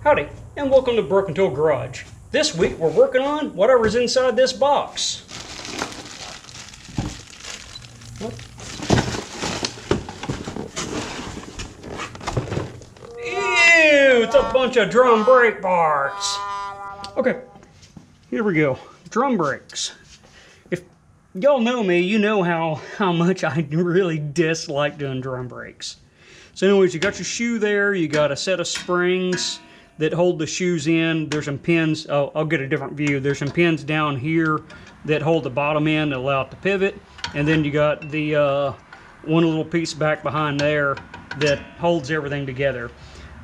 Howdy, and welcome to Broken Tool Garage. This week we're working on whatever's inside this box. Ew, it's a bunch of drum brake parts. Okay, here we go. Drum brakes. If y'all know me, you know how much I really dislike doing drum brakes. So anyways, you got your shoe there, you got a set of springs that hold the shoes in. There's some pins, I'll get a different view. There's some pins down here that hold the bottom end and allow it to pivot. And then you got the one little piece back behind there that holds everything together.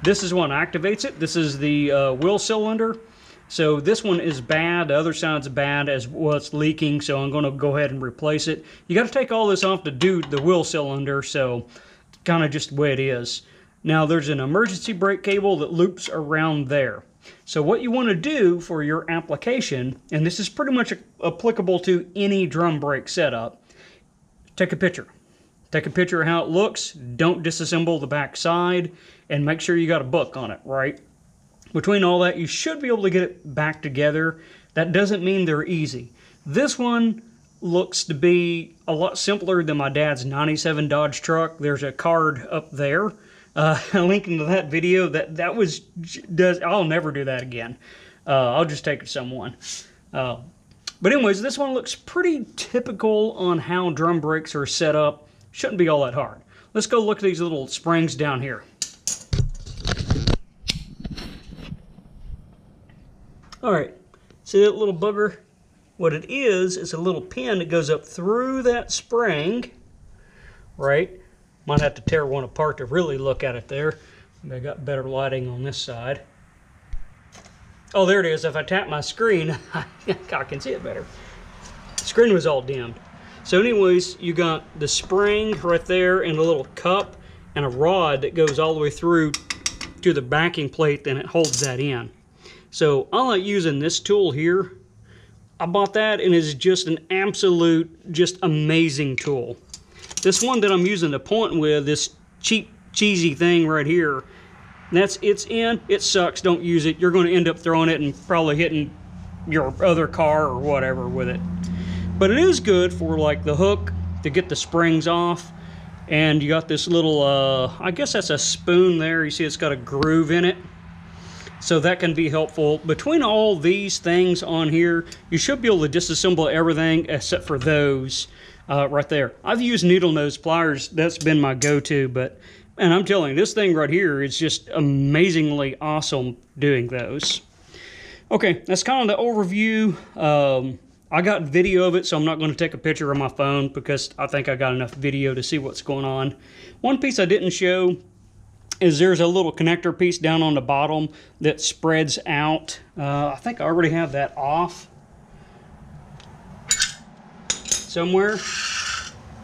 This is one activates it. This is the wheel cylinder. So this one is bad, the other side's bad as well, it's leaking, so I'm gonna go ahead and replace it. You gotta take all this off to do the wheel cylinder, so kind of just the way it is. Now there's an emergency brake cable that loops around there. So what you want to do for your application, and this is pretty much applicable to any drum brake setup, take a picture. Take a picture of how it looks, don't disassemble the back side, and make sure you got a book on it, right? Between all that, you should be able to get it back together. That doesn't mean they're easy. This one looks to be a lot simpler than my dad's 97 Dodge truck. There's a card up there. Linking to that video, I'll never do that again. I'll just take it to someone. But anyways, this one looks pretty typical on how drum brakes are set up. Shouldn't be all that hard. Let's go look at these little springs down here. Alright, see that little bugger? What it is a little pin that goes up through that spring, right? Might have to tear one apart to really look at it there. I got better lighting on this side. Oh, there it is. If I tap my screen, I can see it better. The screen was all dimmed. So anyways, you got the spring right there and a little cup and a rod that goes all the way through to the backing plate, and it holds that in. So I like using this tool here. I bought that and it's just an absolute, just amazing tool. This one that I'm using to point with, this cheap, cheesy thing right here, it's in, it sucks, don't use it. You're going to end up throwing it and probably hitting your other car or whatever with it. But it is good for like the hook to get the springs off. And you got this little, I guess that's a spoon there. You see it's got a groove in it. So that can be helpful. Between all these things on here, you should be able to disassemble everything except for those. Right there. I've used needle nose pliers. That's been my go-to, and I'm telling you, this thing right here is just amazingly awesome doing those. Okay, that's kind of the overview. I got video of it, so I'm not going to take a picture of my phone because I think I got enough video to see what's going on. One piece I didn't show is there's a little connector piece down on the bottom that spreads out. I think I already have that off somewhere.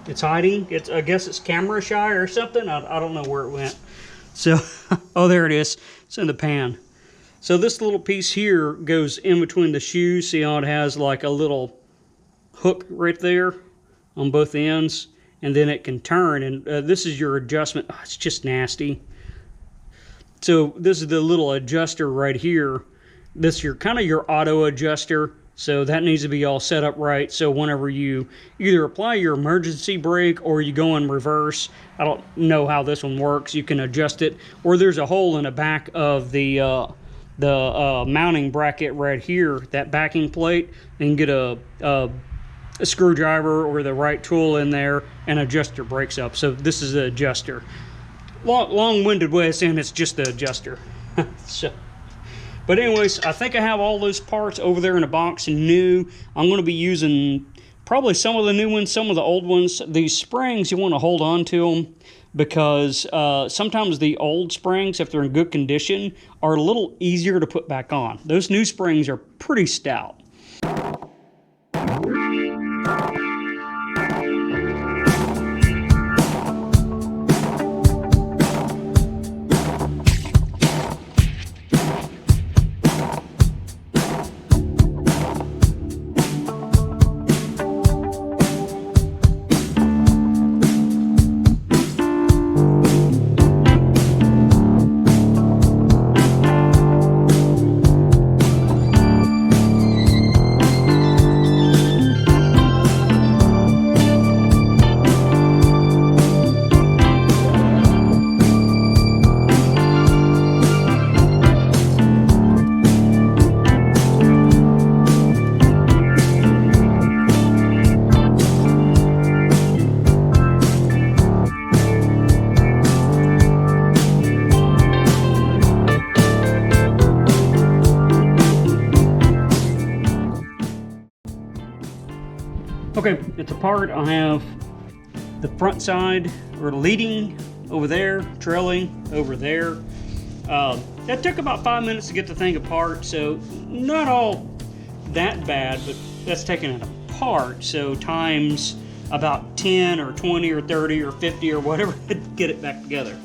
It's hiding. I guess it's camera shy or something. I don't know where it went. So, oh, there it is. It's in the pan. So this little piece here goes in between the shoes. See how it has like a little hook right there on both ends, and then it can turn. And this is your adjustment. Oh, it's just nasty. So this is the little adjuster right here. This is kind of your auto adjuster. So that needs to be all set up right. So whenever you either apply your emergency brake or you go in reverse, I don't know how this one works. You can adjust it. Or there's a hole in the back of the mounting bracket right here, that backing plate, and get a screwdriver or the right tool in there and adjust your brakes up. So this is the adjuster. Long-winded way of saying it's just the adjuster. But anyways, I think I have all those parts over there in a box new. I'm going to be using probably some of the new ones, some of the old ones. These springs, you want to hold on to them because sometimes the old springs, if they're in good condition, are a little easier to put back on. Those new springs are pretty stout. Okay, it's apart. I have the front side, or leading over there, trailing over there. That took about 5 minutes to get the thing apart, so not all that bad, but that's taking it apart. So times about 10 or 20 or 30 or 50 or whatever to get it back together.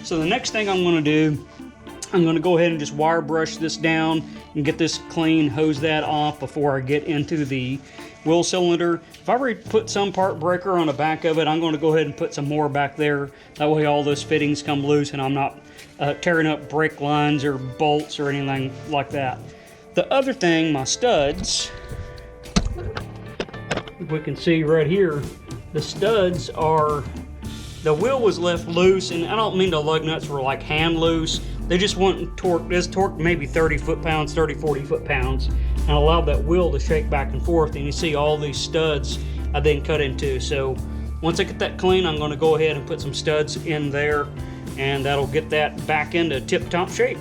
So the next thing I'm going to do, I'm going to go ahead and just wire brush this down and get this clean, hose that off before I get into the wheel cylinder. If I already put some part breaker on the back of it, I'm going to go ahead and put some more back there. That way all those fittings come loose and I'm not tearing up brake lines or bolts or anything like that. The other thing, my studs, if we can see right here, the studs are, the wheel was left loose, and I don't mean the lug nuts were like hand loose. They just want torque. This torque maybe 30 foot-pounds, 30, 40 foot-pounds, and allowed that wheel to shake back and forth. And you see all these studs I then cut into. So once I get that clean, I'm going to go ahead and put some studs in there, and that'll get that back into tip-top shape.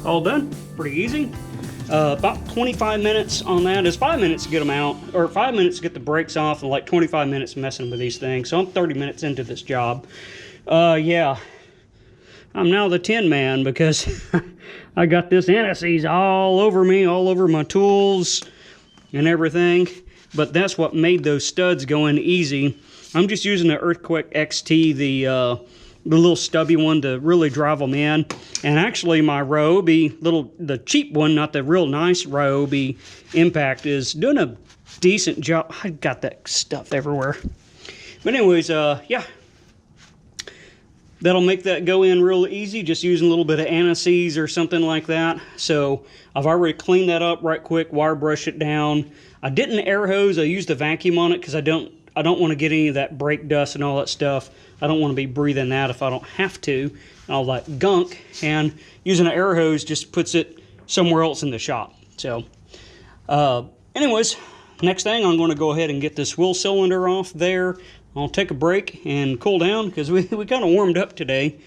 All done, pretty easy. About 25 minutes on that. It's 5 minutes to get them out, or 5 minutes to get the brakes off, and like 25 minutes messing with these things. So I'm 30 minutes into this job. Yeah, I'm now the Tin Man because I got this anti-seize all over me, all over my tools and everything. But that's what made those studs go in easy. I'm just using the Earthquake XT, the little stubby one, to really drive them in. And actually my Ryobi, the cheap one, not the real nice Ryobi Impact, is doing a decent job. I got that stuff everywhere. But anyways, yeah. That'll make that go in real easy, just using a little bit of anti-seize or something like that. So I've already cleaned that up right quick, wire brush it down. I didn't air hose, I used a vacuum on it because I don't want to get any of that brake dust and all that stuff. I don't want to be breathing that if I don't have to, and all that gunk. And using an air hose just puts it somewhere else in the shop. So, anyways, next thing, I'm going to go ahead and get this wheel cylinder off there. I'll take a break and cool down because we kind of warmed up today.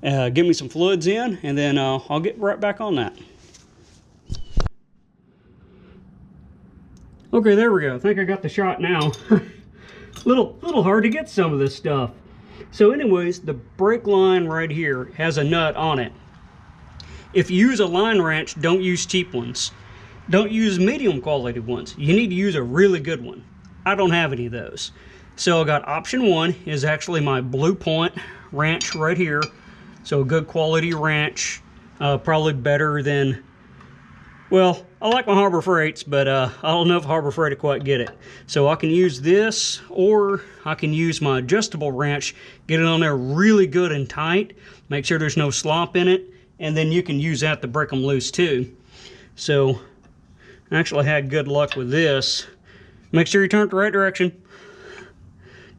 Give me some fluids in, and then I'll get right back on that. Okay, there we go. I think I got the shot now. little hard to get some of this stuff. So anyways, the brake line right here has a nut on it. If you use a line wrench, don't use cheap ones. Don't use medium quality ones. You need to use a really good one. I don't have any of those. So I got option one is actually my Blue Point wrench right here. So a good quality wrench, probably better than, well, I like my Harbor Freights, but I don't know if Harbor Freight will quite get it. So I can use this, or I can use my adjustable wrench, get it on there really good and tight, make sure there's no slop in it, and then you can use that to break them loose too. So I actually had good luck with this. Make sure you turn it the right direction,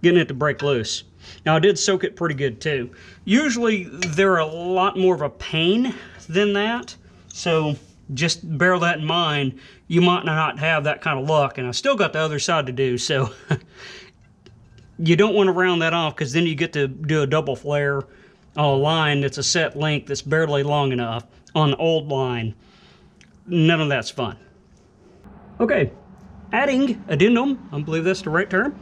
getting it to break loose. Now I did soak it pretty good too. Usually they're a lot more of a pain than that, so just bear that in mind. You might not have that kind of luck, and I still got the other side to do, so you don't want to round that off because then you get to do a double flare on a line that's a set length that's barely long enough on an old line. None of that's fun. Okay, adding addendum, I believe that's the right term.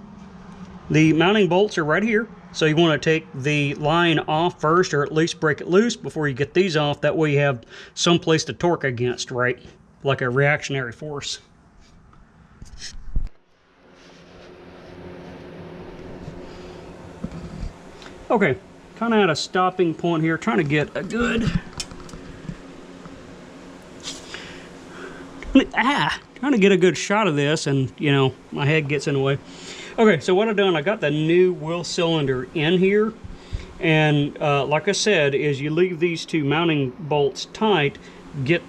The mounting bolts are right here. So you want to take the line off first, or at least break it loose before you get these off. That way you have some place to torque against, right? Like a reactionary force. Okay, kind of at a stopping point here, trying to get a good... trying to get a good shot of this, and, you know, my head gets in the way. Okay, so what I've done, I got the new wheel cylinder in here, and like I said, is you leave these two mounting bolts tight, get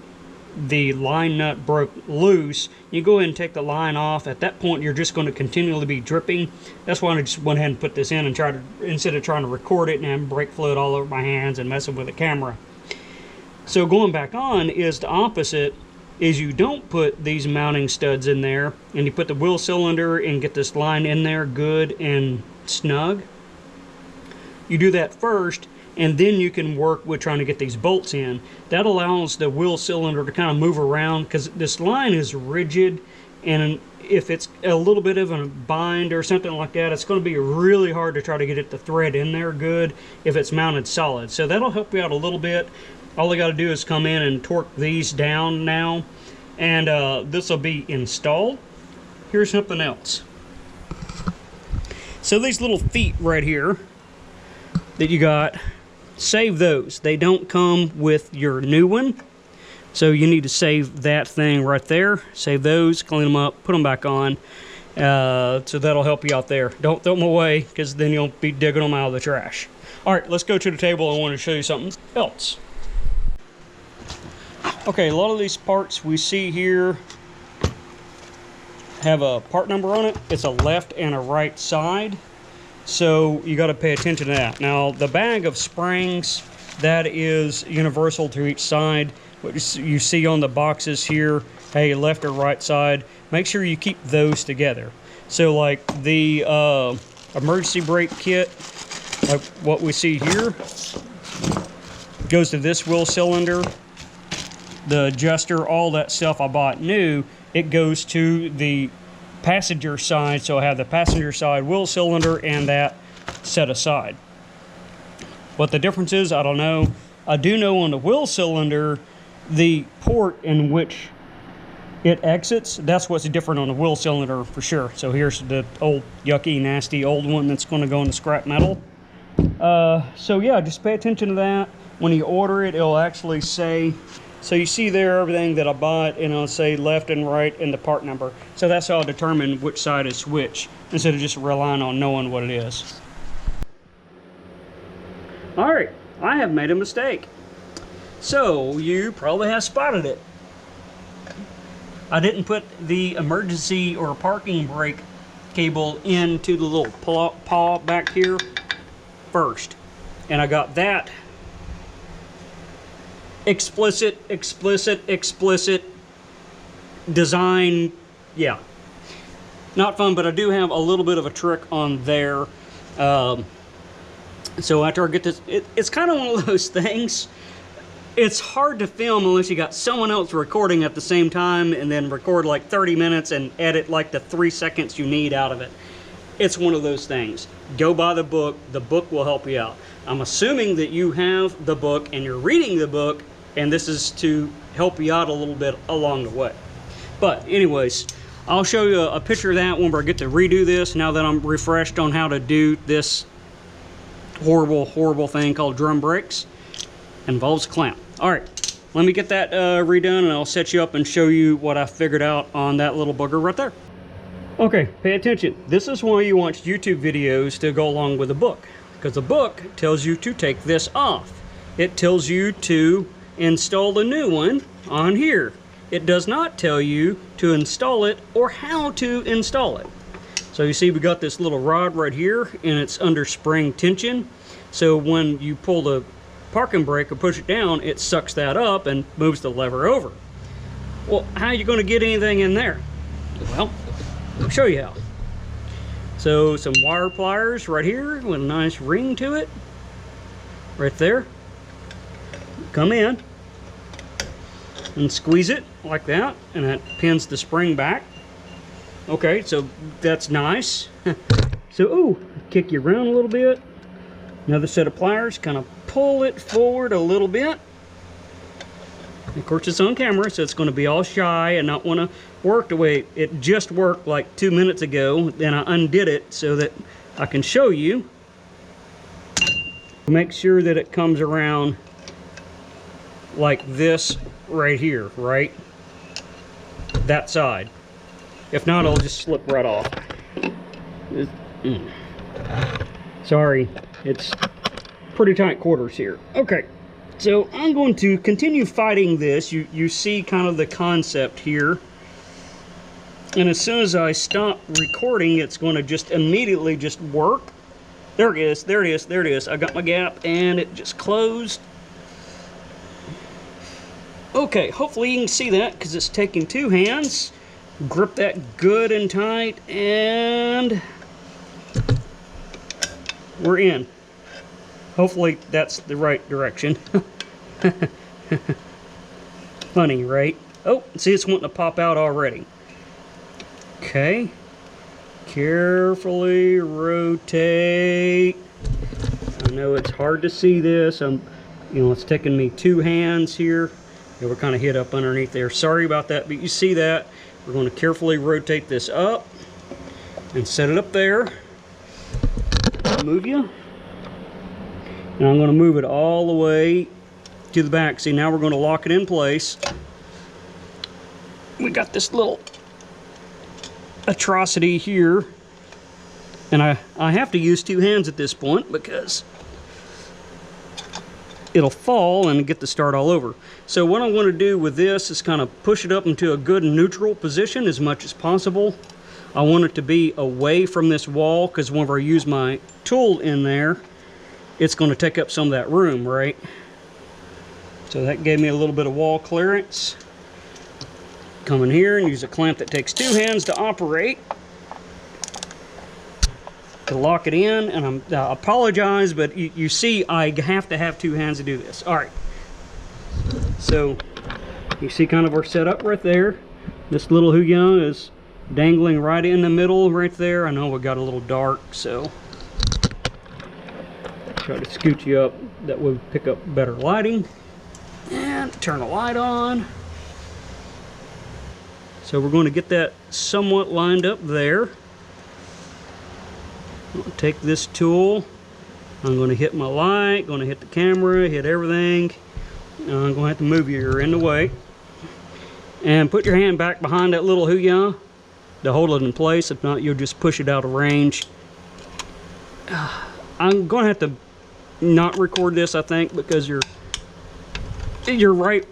the line nut broke loose, you go ahead and take the line off. At that point, you're just going to continually be dripping. That's why I just went ahead and put this in and tried to, instead of trying to record it and have brake fluid all over my hands and messing with the camera. So going back on is the opposite, is you don't put these mounting studs in there and you put the wheel cylinder and get this line in there good and snug. You do that first, and then you can work with trying to get these bolts in. That allows the wheel cylinder to kind of move around, because this line is rigid, and if it's a little bit of a bind or something like that, it's going to be really hard to try to get it to thread in there good if it's mounted solid. So that'll help you out a little bit. All I got to do is come in and torque these down now, and this will be installed. Here's something else. So these little feet right here that you got, save those. They don't come with your new one, so you need to save that thing right there. Save those, clean them up, put them back on. So that'll help you out there. Don't throw them away, because then you'll be digging them out of the trash. All right, let's go to the table. I want to show you something else. Okay, a lot of these parts we see here have a part number on it. It's a left and a right side, so you got to pay attention to that. Now, the bag of springs, that is universal to each side. What you see on the boxes here, hey, left or right side, make sure you keep those together. So like the emergency brake kit, like what we see here, goes to this wheel cylinder. The adjuster, all that stuff I bought new, it goes to the passenger side, so I have the passenger side wheel cylinder and that set aside. What the difference is, I don't know. I do know on the wheel cylinder, the port in which it exits, that's what's different on the wheel cylinder for sure. So here's the old yucky nasty old one that's going to go in the scrap metal. So yeah, just pay attention to that. When you order it, it'll actually say, so you see there everything that I bought, and it'll say left and right and the part number. So that's how I determine which side is which, instead of just relying on knowing what it is. All right, I have made a mistake. So you probably have spotted it. I didn't put the emergency or parking brake cable into the little paw back here first. And I got that explicit design. Yeah, not fun, but I do have a little bit of a trick on there. So after I get this, it's kind of one of those things. It's hard to film unless you got someone else recording at the same time, and then record like 30 minutes and edit like the 3 seconds you need out of it. It's one of those things. Go buy the book. The book will help you out. I'm assuming that you have the book and you're reading the book, and this is to help you out a little bit along the way. But anyways, I'll show you a picture of that when I get to redo this, now that I'm refreshed on how to do this horrible thing called drum brakes. Involves a clamp. All right, let me get that redone, and I'll set you up and show you what I figured out on that little bugger right there. Okay, pay attention. This is why you watch YouTube videos to go along with a book, because the book tells you to take this off. It tells you to install the new one on here. It does not tell you to install it or how to install it. So you see we got this little rod right here, and it's under spring tension. So when you pull the parking brake or push it down, it sucks that up and moves the lever over. Well, how are you going to get anything in there? Well, I'll show you how. So some wire pliers right here with a nice ring to it. Right there. Come in and squeeze it like that, and that pins the spring back. Okay, so that's nice. So, ooh, kick you around a little bit. Another set of pliers, kind of pull it forward a little bit. Of course, it's on camera, so it's going to be all shy and not want to work the way it just worked like 2 minutes ago. Then I undid it so that I can show you. Make sure that it comes around like this right here, right? That side. If not, it'll just slip right off. Sorry, it's pretty tight quarters here. Okay, so I'm going to continue fighting this. You see kind of the concept here. And as soon as I stop recording, it's going to just immediately just work. There it is, there it is, there it is. I got my gap and it just closed. Okay, hopefully you can see that because it's taking 2 hands. Grip that good and tight, and we're in. Hopefully that's the right direction. Funny, right? Oh, see, it's wanting to pop out already. Okay. Carefully rotate. I know it's hard to see this. It's taking me 2 hands here. Yeah, we're kind of hid up underneath there. Sorry about that, but you see that. We're going to carefully rotate this up and set it up there. Move you. And I'm going to move it all the way to the back. See, now we're going to lock it in place. We got this little atrocity here. And I have to use 2 hands at this point because it'll fall and get the start all over. So what I want to do with this is kind of push it up into a good neutral position as much as possible. I want it to be away from this wall because whenever I use my tool in there, it's going to take up some of that room, right? So that gave me a little bit of wall clearance. Come in here and use a clamp that takes 2 hands to operate. To lock it in, and I apologize, but you see I have to have 2 hands to do this. All right, so you see kind of our setup right there. This little Huion is dangling right in the middle right there. I know we got a little dark, so try to scoot you up that would pick up better lighting. And turn the light on. So we're going to get that somewhat lined up there. I'll take this tool, I'm going to hit my light, going to hit the camera, hit everything. I'm going to have to move you, you're in the way. And put your hand back behind that little Huion to hold it in place. If not, you'll just push it out of range. I'm going to have to not record this, I think, because you're right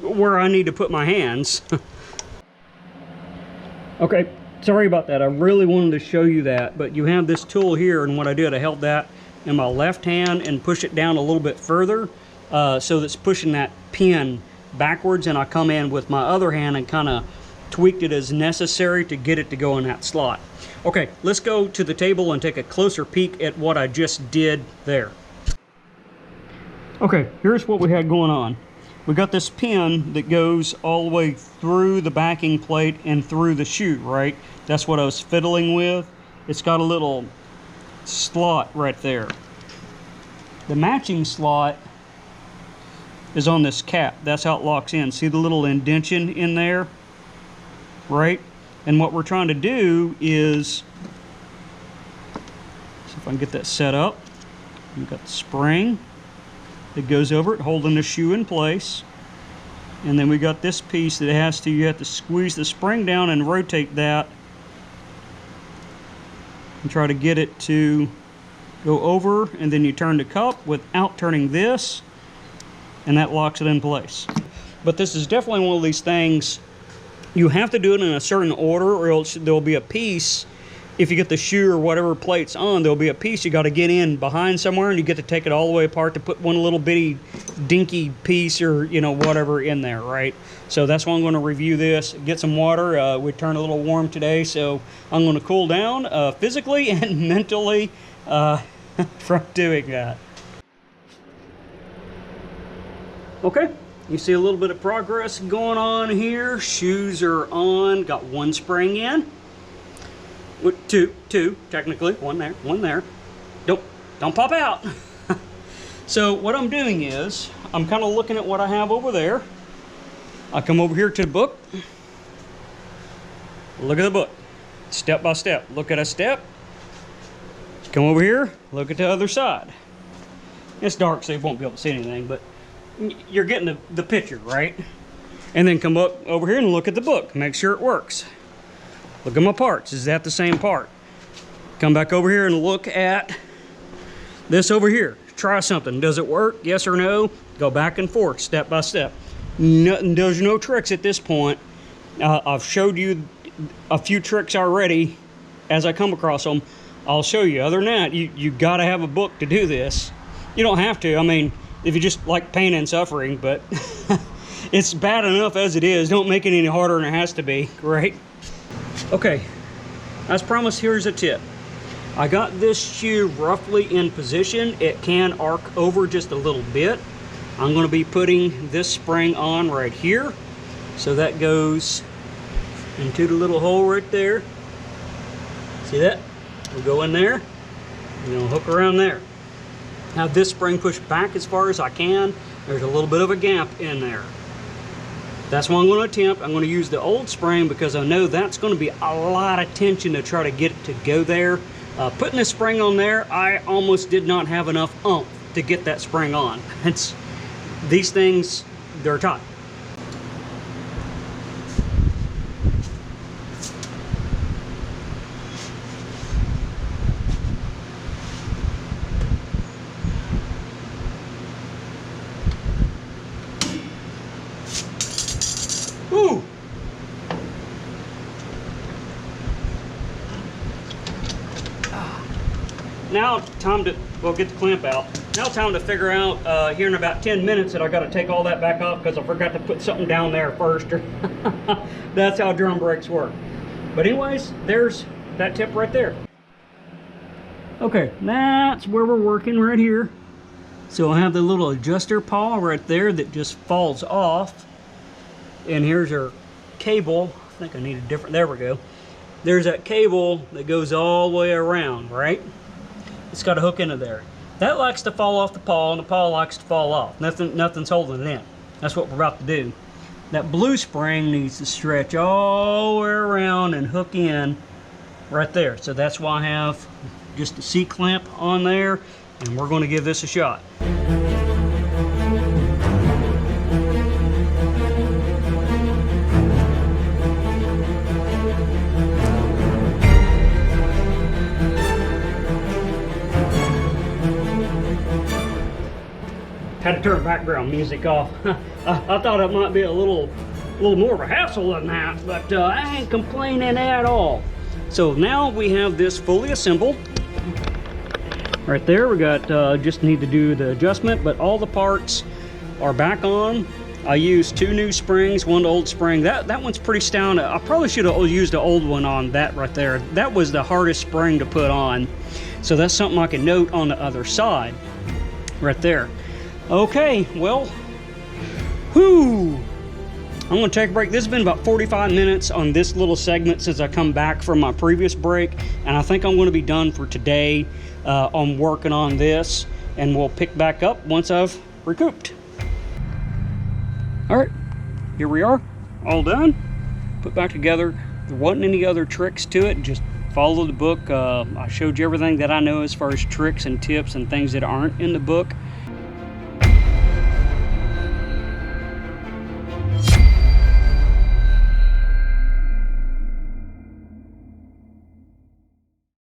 where I need to put my hands. Okay. Sorry about that. I really wanted to show you that, but you have this tool here, and what I did, I held that in my left hand and push it down a little bit further so that's pushing that pin backwards, and I come in with my other hand and kind of tweaked it as necessary to get it to go in that slot. Okay, let's go to the table and take a closer peek at what I just did there. Okay, here's what we had going on. We got this pin that goes all the way through the backing plate and through the shoe, right? That's what I was fiddling with. It's got a little slot right there. The matching slot is on this cap. That's how it locks in. See the little indention in there, right? And what we're trying to do is, see if I can get that set up. We've got the spring that goes over it, holding the shoe in place. And then we got this piece that you have to squeeze the spring down and rotate that and try to get it to go over, and then you turn the cup without turning this, and that locks it in place. But this is definitely one of these things, you have to do it in a certain order, or else there'll be a piece, if you get the shoe or whatever plate's on, there'll be a piece you got to get in behind somewhere, and you get to take it all the way apart to put one little bitty dinky piece or whatever in there, right? So that's why I'm going to review this, get some water. We turned a little warm today, so I'm going to cool down physically and mentally from doing that. Okay, you see a little bit of progress going on here. Shoes are on, got 1 spring in. Two, technically. One there. Don't pop out. So what I'm doing is, I'm kind of looking at what I have over there. I come over here to the book. Look at the book. Step by step. Look at a step. Come over here. Look at the other side. It's dark, so you won't be able to see anything, but you're getting the picture, right? And then come up over here and look at the book. Make sure it works. Look at my parts. Is that the same part? Come back over here and look at this over here. Try something. Does it work? Yes or no? Go back and forth, step by step. There's no tricks at this point. I've showed you a few tricks already as I come across them. I'll show you. Other than that, you got to have a book to do this. You don't have to. I mean, if you just like pain and suffering, but It's bad enough as it is. Don't make it any harder than it has to be, right? Okay, as promised, here's a tip. I got this shoe roughly in position. It can arc over just a little bit. I'm going to be putting this spring on right here. So that goes into the little hole right there. See that? We'll go in there, and it'll hook around there. Have this spring pushed back as far as I can. There's a little bit of a gap in there. That's what I'm going to attempt. I'm going to use the old spring because I know that's going to be a lot of tension to try to get it to go there. Putting this spring on there, I almost did not have enough oomph to get that spring on. These things, they're tight. Woo! Now time to, well, get the clamp out. Now time to figure out here in about 10 minutes that I got to take all that back off because I forgot to put something down there first. That's how drum brakes work. But anyways, there's that tip right there. Okay, that's where we're working right here. So I have the little adjuster pawl right there that just falls off. And here's our cable. I think I need a different, there we go. There's that cable that goes all the way around, right? It's got to hook into there. That likes to fall off the pawl, and the pawl likes to fall off. Nothing's holding it in. That's what we're about to do. That blue spring needs to stretch all the way around and hook in right there. So that's why I have just a C-clamp on there, and we're going to give this a shot. Had to turn background music off. I thought it might be a little more of a hassle than that, but I ain't complaining at all. So now we have this fully assembled. Right there, we got, just need to do the adjustment, but all the parts are back on. I used 2 new springs, one old spring. That one's pretty stout. I probably should have used the old one on that right there. That was the hardest spring to put on. So that's something I can note on the other side, right there. Okay, well, I'm gonna take a break. This has been about 45 minutes on this little segment since I come back from my previous break, and I think I'm gonna be done for today on working on this, and we'll pick back up once I've recouped. All right, here we are, all done. Put back together. There wasn't any other tricks to it, just follow the book. I showed you everything that I know as far as tricks and tips and things that aren't in the book.